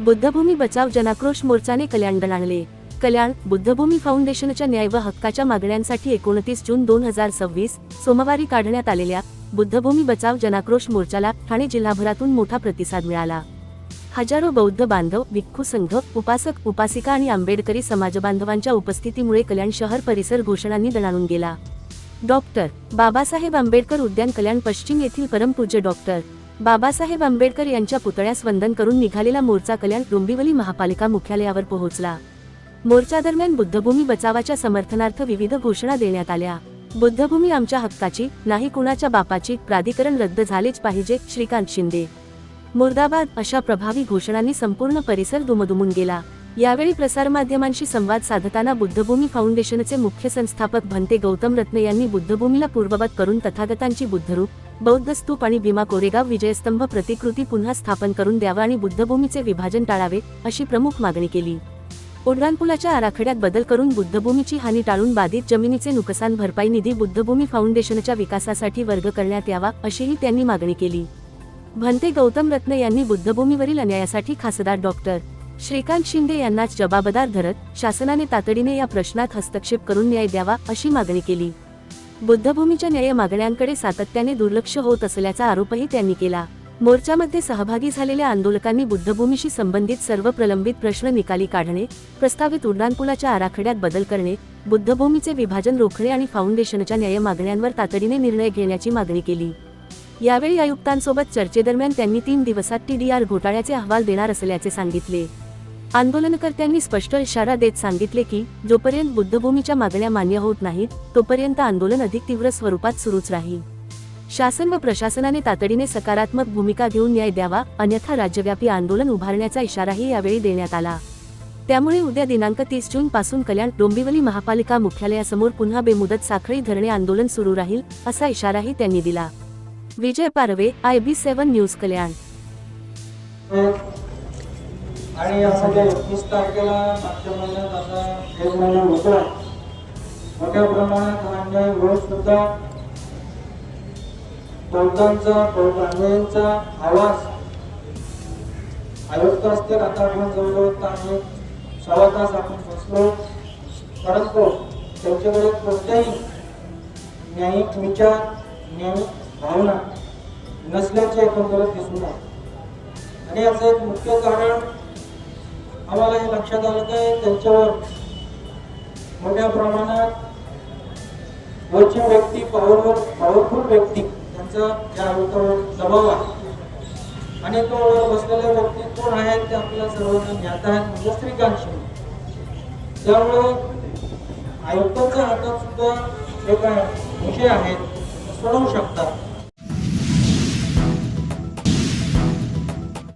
बुद्धभूमी बचाव जनाक्रोश मोर्चाने कल्याण आणले। कल्याण बुद्धभूमी फाउंडेशनच्या न्याय व हक्काच्या मागण्यांसाठी 29 जून 2026 सोमवारी काढण्यात आलेल्या बुद्धभूमी बचाव जनाक्रोश मोर्चाला ठाणे जिल्हाभरातून मोठा प्रतिसाद मिळाला। हजारो बौद्ध बांधव, भिक्खू संघ, उपासक उपासिका आणि आंबेडकरी समाजबांधवांच्या उपस्थितीमुळे कल्याण शहर परिसर घोषणांनी दणाणून गेला। डॉक्टर बाबासाहेब आंबेडकर उद्यान कल्याण पश्चिम येथील परमपूज्य डॉक्टर बाबासाहेब आंबेडकर यांच्या पुतळ्यास वंदन करून निघालेला मोर्चा कल्याण डोंबिवली महापालिका मुख्यालयावर पोहोचला। मोर्चा दरम्यान बुद्धभूमी बचावाच्या समर्थनार्थ विविध घोषणा देण्यात आल्या। बुद्धभूमी आमच्या हक्काची, नाही कुणाच्या बापाची, प्राधिकरण रद्द झालेच पाहिजे, श्रीकांत शिंदे मुर्दाबाद अशा प्रभावी घोषणांनी संपूर्ण परिसर दुमदुमून गेला। यावेळी प्रसारमाध्यमांशी संवाद साधताना बुद्धभूमी फाउंडेशनचे मुख्य संस्थापक भंते गौतम रत्ने यांनी बुद्धभूमीला पूर्ववत करून तथागतांची बुद्धरूप, बौद्ध स्तूप आणि भीमा कोरेगाव विजयस्तंभ प्रतिकृती पुन्हा स्थापन करून द्यावा आणि बुद्धभूमीचे विभाजन टाळावे अशी प्रमुख मागणी केली। उड्डाणपुलाच्या आराखड्यात बदल करून बुद्धभूमीची हानी टाळून बाधित जमिनीचे नुकसान भरपाई निधी बुद्धभूमी फाउंडेशनच्या विकासासाठी वर्ग करण्यात यावा अशीही त्यांनी मागणी केली। भंते गौतम रत्ने यांनी बुद्धभूमीवरील अन्यायासाठी खासदार डॉक्टर श्रीकांत शिंदे यांनाच जबाबदार धरत शासनाने तातडीने या प्रश्नात हस्तक्षेप करून न्याय द्यावा अशी मागणी केली। बुद्धभूमीच्या न्याय मागण्यांकडे सातत्याने दुर्लक्ष होत असल्याचा आरोपही त्यांनी केला। मोर्चामध्ये सहभागी झालेल्या आंदोलकांनी बुद्धभूमीशी संबंधित सर्व प्रलंबित प्रश्न निकाली काढणे, प्रस्तावित उड्डाणपुलाच्या आराखड्यात बदल करणे, बुद्धभूमीचे विभाजन रोखणे आणि फाउंडेशनच्या न्याय मागण्यांवर तातडीने निर्णय घेण्याची मागणी केली। यावेळी आयुक्तांसोबत चर्चेदरम्यान त्यांनी 3 दिवसात TDR घोटाळ्याचे अहवाल देणार असल्याचे सांगितले। आंदोलनकर्त्यांनी स्पष्ट इशारा देत सांगितले की जोपर्यंत बुद्धभूमीच्या मागण्या मान्य होत नाहीत तोपर्यंत आंदोलन अधिक तीव्र स्वरूपात सुरूच राहील। शासन व प्रशासनाने तातडीने सकारात्मक भूमिका घेऊन न्याय द्यावा, अन्यथा राज्यव्यापी आंदोलन उभारण्याचा इशाराही यावेळी देण्यात आला। त्यामुळे उद्या दिनांक 30 जून पासून कल्याण डोंबिवली महापालिका मुख्यालयासमोर पुन्हा बेमुदत साखळी धरणे आंदोलन सुरू राहील असा इशाराही त्यांनी दिला। विजय पारवे, IB7 न्यूज कल्याण। आणि यामध्ये 30 तारखेला मागच्या महिन्यात आता 1 महिना होतो, मोठ्या प्रमाणात अन्याय होत सुद्धा बौद्धांचा आवाज आयुक्त असतील। आता आपण जवळजवळ आणि 6 तास आपण बसलो, परंतु त्यांच्याकडे कोणत्याही न्यायिक विचार, न्यायिक भावना नसल्याचे एकंदरीत दिसून आले। आणि याचं एक मुख्य कारण आम्हाला हे लक्षात आलं की त्यांच्यावर मोठ्या प्रमाणात वरची व्यक्ती, पॉवरफुल व्यक्ती त्यांचा या आयुक्तावर दबाव आहे। आणि तो वर बसलेले व्यक्ती कोण आहेत ते आपल्याला सर्वांना ज्ञात आहेत, म्हणजे श्रीकांत शिंदे। त्यामुळे आयुक्तांच्या हातात सुद्धा जे काय विषय आहेत सोडवू शकतात।